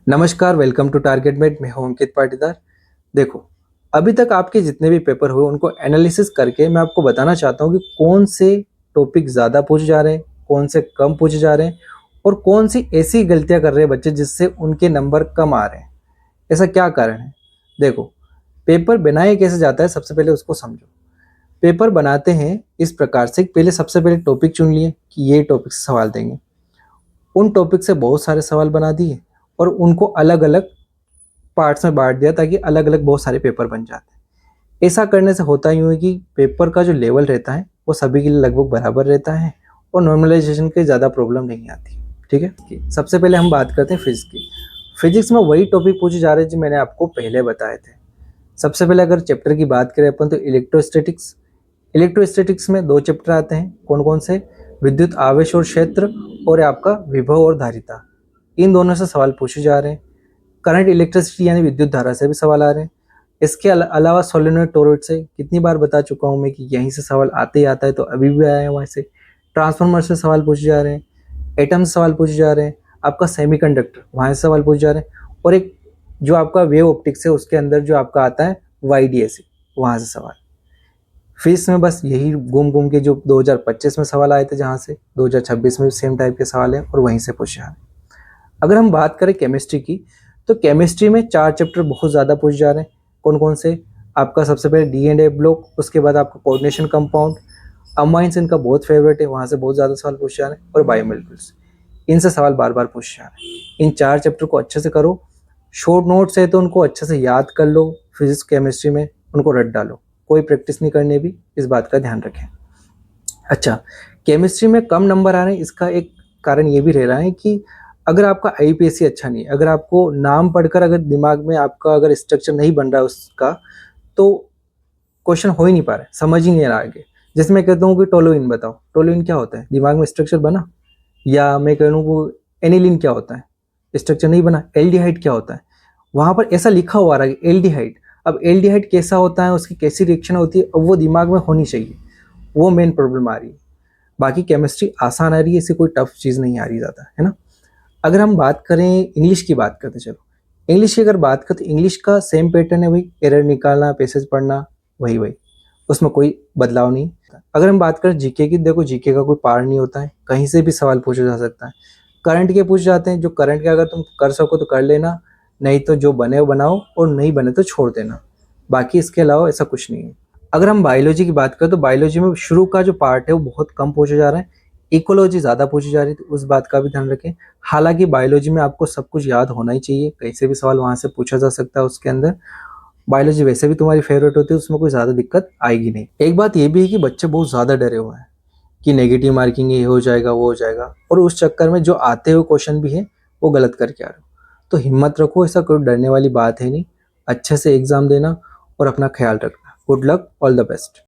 नमस्कार, welcome to target met. मैं हूं अंकित पाटीदार। देखो, अभी तक आपके जितने भी पेपर हुए उनको एनालिसिस करके मैं आपको बताना चाहता हूं कि कौन से टॉपिक ज़्यादा पूछे जा रहे हैं, कौन से कम पूछे जा रहे हैं और कौन सी ऐसी गलतियां कर रहे हैं बच्चे जिससे उनके नंबर कम आ रहे हैं। ऐसा क्या कारण है? देखो, पेपर बनाया कैसे जाता है सबसे पहले उसको समझो। पेपर बनाते हैं इस प्रकार से, पहले सबसे पहले टॉपिक चुन लिए कि ये टॉपिक से सवाल देंगे। उन टॉपिक से बहुत सारे सवाल बना दिए और उनको अलग अलग पार्ट्स में बांट दिया ताकि अलग अलग बहुत सारे पेपर बन जाते हैं। ऐसा करने से होता यूँ है कि पेपर का जो लेवल रहता है वो सभी के लिए लगभग बराबर रहता है और नॉर्मलाइजेशन की ज़्यादा प्रॉब्लम नहीं आती। ठीक है, सबसे पहले हम बात करते हैं फिजिक्स की। फिजिक्स में वही टॉपिक पूछे जा रहे हैं जो मैंने आपको पहले बताए थे। सबसे पहले अगर चैप्टर की बात करें अपन तो इलेक्ट्रोस्टैटिक्स। इलेक्ट्रोस्टैटिक्स में दो चैप्टर आते हैं, कौन कौन से? विद्युत आवेश और क्षेत्र और आपका विभव और धारिता। इन दोनों से सवाल पूछे जा रहे हैं। करंट इलेक्ट्रिसिटी यानी विद्युत धारा से भी सवाल आ रहे हैं। इसके अलावा सोलेनोइड टोरॉइड से कितनी बार बता चुका हूँ मैं कि यहीं से सवाल आते ही आता है, तो अभी भी आया है वहाँ से। ट्रांसफार्मर से सवाल पूछे जा रहे हैं, एटम से सवाल पूछे जा रहे हैं, आपका सेमीकंडक्टर वहाँ से सवाल पूछे जा रहे हैं, और एक जो आपका वेव ऑप्टिक्स है उसके अंदर जो आपका आता है YDAC, वहाँ से सवाल। फिजिक्स में बस यही घूम घूम के जो 2025 में सवाल आए थे, जहाँ से 2026 में सेम टाइप के सवाल है और वहीं से पूछे जा रहे हैं। अगर हम बात करें केमिस्ट्री की, तो केमिस्ट्री में 4 चैप्टर बहुत ज़्यादा पूछे जा रहे हैं। कौन कौन से? आपका सबसे पहले D&A ब्लॉक, उसके बाद आपका कोऑर्डिनेशन कंपाउंड, अमाइंस इनका बहुत फेवरेट है, वहाँ से बहुत ज़्यादा सवाल पूछे जा रहे हैं, और बायोमोलिक्यूल्स। इनसे सवाल बार बार पूछे जा रहे हैं। इन 4 चैप्टर को अच्छे से करो। शॉर्ट नोट्स है तो उनको अच्छे से याद कर लो, फिजिक्स केमिस्ट्री में उनको रट डालो, कोई प्रैक्टिस नहीं करनी भी, इस बात का ध्यान रखें। अच्छा, केमिस्ट्री में कम नंबर आ रहे हैं, इसका एक कारण ये भी रह रहा है कि अगर आपका IUPAC अच्छा नहीं है, अगर आपको नाम पढ़कर अगर दिमाग में आपका अगर स्ट्रक्चर नहीं बन रहा है उसका, तो क्वेश्चन हो ही नहीं पा रहा है, समझ ही नहीं आ रहा आगे। जैसे मैं कहता हूँ कि टोलुइन बताओ, टोलुइन क्या होता है? दिमाग में स्ट्रक्चर बना? या मैं कह लूँ कि एनिलीन क्या होता है? स्ट्रक्चर नहीं बना। एल्डिहाइड क्या होता है? वहाँ पर ऐसा लिखा हुआ रहा है एल्डिहाइड। अब एल्डिहाइड कैसा होता है, उसकी कैसी रिएक्शन होती है, अब वो दिमाग में होनी चाहिए। वो मेन प्रॉब्लम आ रही है। बाकी केमिस्ट्री आसान आ रही है, इससे कोई टफ चीज़ नहीं आ रही ज़्यादा, है ना। अगर हम बात करें इंग्लिश की, बात करते चलो इंग्लिश की अगर बात करें तो इंग्लिश का सेम पैटर्न है, वही एरर निकालना, पैसेज पढ़ना, वही वही, उसमें कोई बदलाव नहीं। अगर हम बात करें जीके की, देखो जीके का कोई पार नहीं होता है, कहीं से भी सवाल पूछा जा सकता है। करंट के पूछ जाते हैं, जो करंट के अगर तुम कर सको तो कर लेना, नहीं तो जो बने वो बनाओ और नहीं बने तो छोड़ देना। बाकी इसके अलावा ऐसा कुछ नहीं है। अगर हम बायोलॉजी की बात करें तो बायोलॉजी में शुरू का जो पार्ट है वो बहुत कम पूछा जा रहा है, इकोलॉजी ज़्यादा पूछी जा रही है, तो उस बात का भी ध्यान रखें। हालांकि बायोलॉजी में आपको सब कुछ याद होना ही चाहिए, कैसे भी सवाल वहाँ से पूछा जा सकता है उसके अंदर। बायोलॉजी वैसे भी तुम्हारी फेवरेट होती है, उसमें कोई ज़्यादा दिक्कत आएगी नहीं। एक बात ये भी है कि बच्चे बहुत ज़्यादा डरे हुए हैं कि नेगेटिव मार्किंग ये हो जाएगा वो हो जाएगा, और उस चक्कर में जो आते हुए क्वेश्चन भी है वो गलत करके आ रहे हो। तो हिम्मत रखो, ऐसा कोई डरने वाली बात है नहीं। अच्छे से एग्ज़ाम देना और अपना ख्याल रखना। Good luck, all the best.